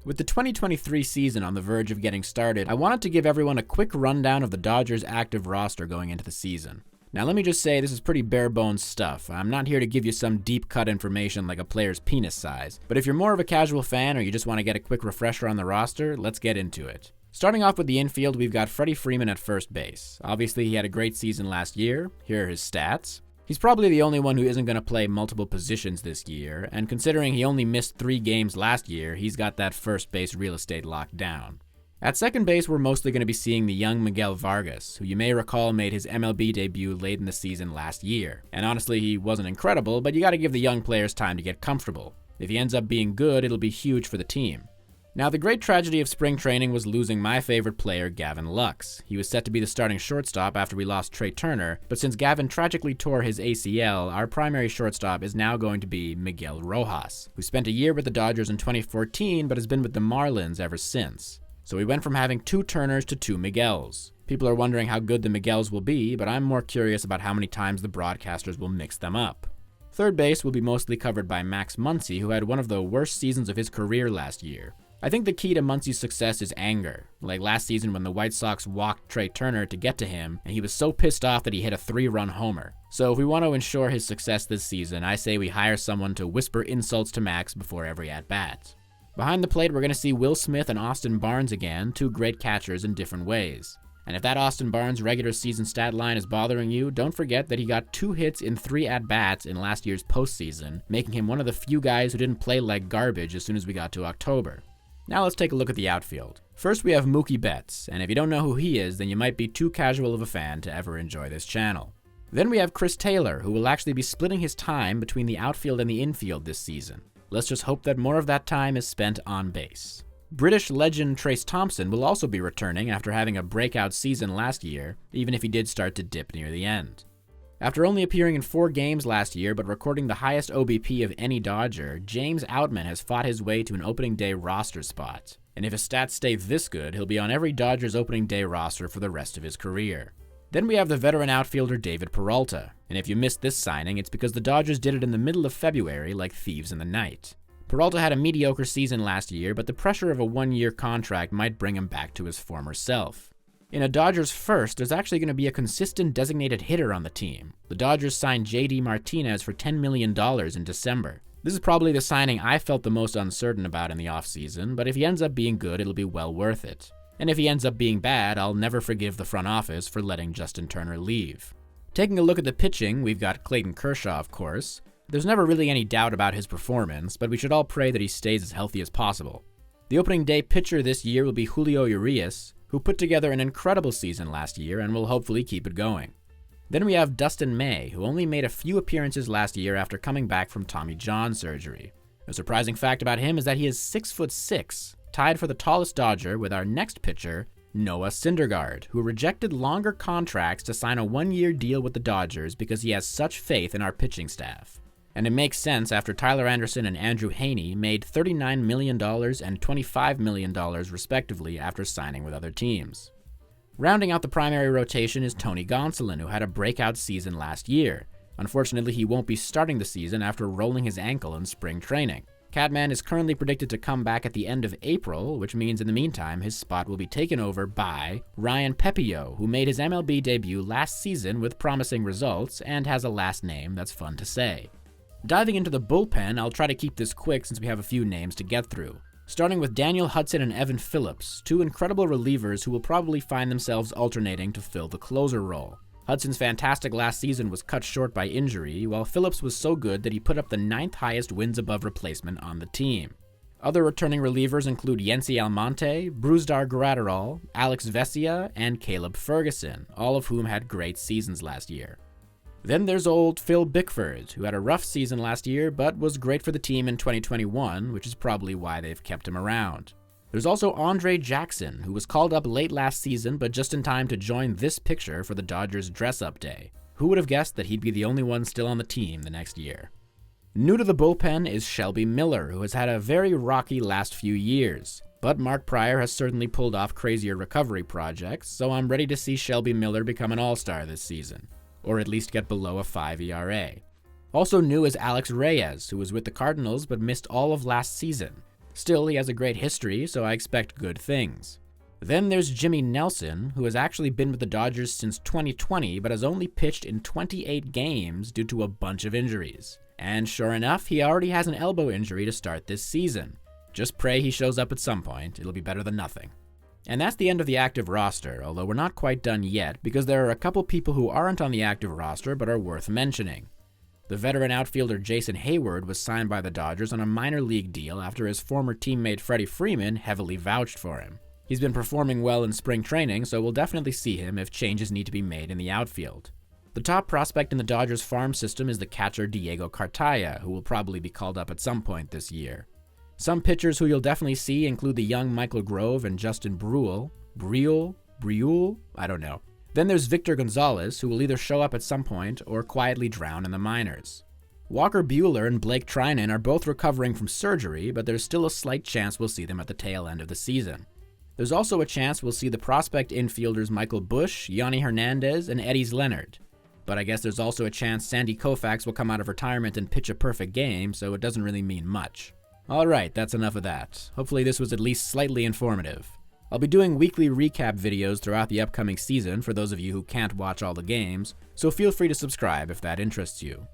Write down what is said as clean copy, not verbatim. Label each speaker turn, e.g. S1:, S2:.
S1: With the 2023 season on the verge of getting started, I wanted to give everyone a quick rundown of the Dodgers' active roster going into the season. Now let me just say this is pretty bare bones stuff. I'm not here to give you some deep cut information like a player's penis size, but if you're more of a casual fan or you just want to get a quick refresher on the roster, let's get into it. Starting off with the infield, we've got Freddie Freeman at first base. Obviously he had a great season last year. Here are his stats. He's probably the only one who isn't going to play multiple positions this year, and considering he only missed 3 games last year, he's got that first base real estate locked down. At second base, we're mostly going to be seeing the young Miguel Vargas, who you may recall made his MLB debut late in the season last year. And honestly, he wasn't incredible, but you got to give the young players time to get comfortable. If he ends up being good, it'll be huge for the team. Now, the great tragedy of spring training was losing my favorite player, Gavin Lux. He was set to be the starting shortstop after we lost Trey Turner, but since Gavin tragically tore his ACL, our primary shortstop is now going to be Miguel Rojas, who spent a year with the Dodgers in 2014 but has been with the Marlins ever since. So we went from having 2 Turners to 2 Miguels. People are wondering how good the Miguels will be, but I'm more curious about how many times the broadcasters will mix them up. Third base will be mostly covered by Max Muncy, who had one of the worst seasons of his career last year. I think the key to Muncy's success is anger, like last season when the White Sox walked Trey Turner to get to him, and he was so pissed off that he hit a 3-run homer. So if we want to ensure his success this season, I say we hire someone to whisper insults to Max before every at-bat. Behind the plate, we're going to see Will Smith and Austin Barnes again, 2 great catchers in different ways. And if that Austin Barnes regular season stat line is bothering you, don't forget that he got 2 hits in 3 at-bats in last year's postseason, making him one of the few guys who didn't play like garbage as soon as we got to October. Now let's take a look at the outfield. First we have Mookie Betts, and if you don't know who he is, then you might be too casual of a fan to ever enjoy this channel. Then we have Chris Taylor, who will actually be splitting his time between the outfield and the infield this season. Let's just hope that more of that time is spent on base. British legend Trace Thompson will also be returning after having a breakout season last year, even if he did start to dip near the end. After only appearing in 4 games last year but recording the highest OBP of any Dodger, James Outman has fought his way to an opening day roster spot. And if his stats stay this good, he'll be on every Dodgers opening day roster for the rest of his career. Then we have the veteran outfielder David Peralta, and if you missed this signing, it's because the Dodgers did it in the middle of February like thieves in the night. Peralta had a mediocre season last year, but the pressure of a 1-year contract might bring him back to his former self. In a Dodgers first, there's actually going to be a consistent designated hitter on the team. The Dodgers signed JD Martinez for $10 million in December. This is probably the signing I felt the most uncertain about in the offseason, but if he ends up being good, it'll be well worth it. And if he ends up being bad, I'll never forgive the front office for letting Justin Turner leave. Taking a look at the pitching, we've got Clayton Kershaw, of course. There's never really any doubt about his performance, but we should all pray that he stays as healthy as possible. The opening day pitcher this year will be Julio Urias, who put together an incredible season last year and will hopefully keep it going. Then we have Dustin May, who only made a few appearances last year after coming back from Tommy John surgery. A surprising fact about him is that he is 6'6", tied for the tallest Dodger with our next pitcher, Noah Syndergaard, who rejected longer contracts to sign a 1-year deal with the Dodgers because he has such faith in our pitching staff. And it makes sense after Tyler Anderson and Andrew Haney made $39 million and $25 million respectively after signing with other teams. Rounding out the primary rotation is Tony Gonsolin, who had a breakout season last year. Unfortunately, he won't be starting the season after rolling his ankle in spring training. Catman is currently predicted to come back at the end of April, which means in the meantime his spot will be taken over by Ryan Pepio, who made his MLB debut last season with promising results and has a last name that's fun to say. Diving into the bullpen, I'll try to keep this quick since we have a few names to get through. Starting with Daniel Hudson and Evan Phillips, 2 incredible relievers who will probably find themselves alternating to fill the closer role. Hudson's fantastic last season was cut short by injury, while Phillips was so good that he put up the 9th highest wins above replacement on the team. Other returning relievers include Yency Almonte, Brusdar Graterol, Alex Vesia, and Caleb Ferguson, all of whom had great seasons last year. Then there's old Phil Bickford, who had a rough season last year, but was great for the team in 2021, which is probably why they've kept him around. There's also Andre Jackson, who was called up late last season, but just in time to join this picture for the Dodgers dress-up day. Who would have guessed that he'd be the only one still on the team the next year? New to the bullpen is Shelby Miller, who has had a very rocky last few years. But Mark Pryor has certainly pulled off crazier recovery projects, so I'm ready to see Shelby Miller become an all-star this season. Or at least get below a 5 ERA. Also new is Alex Reyes, who was with the Cardinals but missed all of last season. Still, he has a great history, so I expect good things. Then there's Jimmy Nelson, who has actually been with the Dodgers since 2020 but has only pitched in 28 games due to a bunch of injuries. And sure enough, he already has an elbow injury to start this season. Just pray he shows up at some point, it'll be better than nothing. And that's the end of the active roster, although we're not quite done yet because there are a couple people who aren't on the active roster but are worth mentioning. The veteran outfielder Jason Hayward was signed by the Dodgers on a minor league deal after his former teammate Freddie Freeman heavily vouched for him. He's been performing well in spring training, so we'll definitely see him if changes need to be made in the outfield. The top prospect in the Dodgers farm system is the catcher Diego Cartaya, who will probably be called up at some point this year. Some pitchers who you'll definitely see include the young Michael Grove and Justin Brule? I don't know. Then there's Victor Gonzalez, who will either show up at some point or quietly drown in the minors. Walker Buehler and Blake Trinan are both recovering from surgery, but there's still a slight chance we'll see them at the tail end of the season. There's also a chance we'll see the prospect infielders Michael Busch, Yonny Hernandez, and Eddys Leonard. But I guess there's also a chance Sandy Koufax will come out of retirement and pitch a perfect game, so it doesn't really mean much. Alright, that's enough of that. Hopefully this was at least slightly informative. I'll be doing weekly recap videos throughout the upcoming season for those of you who can't watch all the games, so feel free to subscribe if that interests you.